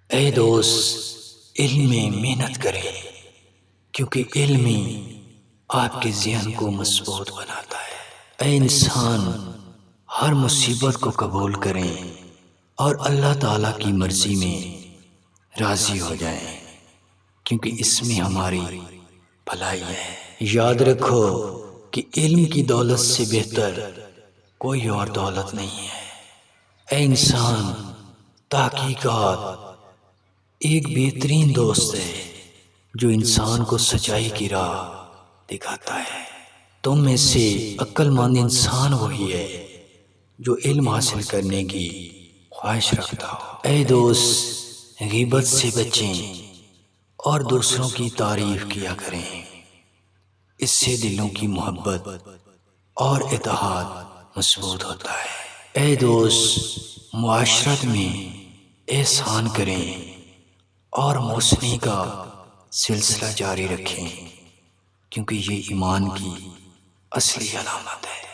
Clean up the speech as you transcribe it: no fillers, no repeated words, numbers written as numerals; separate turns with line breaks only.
اے دوست، علم میں محنت کریں، کیونکہ علم ہی آپ کے ذہن کو مضبوط بناتا ہے۔ اے انسان، ہر مصیبت کو قبول کریں اور اللہ تعالیٰ کی مرضی میں راضی ہو جائیں، کیونکہ اس میں ہماری بھلائی ہے۔ یاد رکھو کہ علم کی دولت سے بہتر کوئی اور دولت نہیں ہے۔ اے انسان، تحقیقات ایک بہترین دوست ہے جو انسان کو سچائی کی راہ دکھاتا ہے۔ تم میں سے عقل مند انسان وہی ہے جو علم حاصل کرنے کی خواہش رکھتا ہو۔ اے دوست، غیبت سے بچیں اور دوسروں کی تعریف کیا کریں، اس سے دلوں کی محبت اور اتحاد مضبوط ہوتا ہے۔ اے دوست، معاشرت میں احسان کریں اور محسنی کا سلسلہ جاری رکھیں، کیونکہ یہ ایمان کی اصلی علامت ہے۔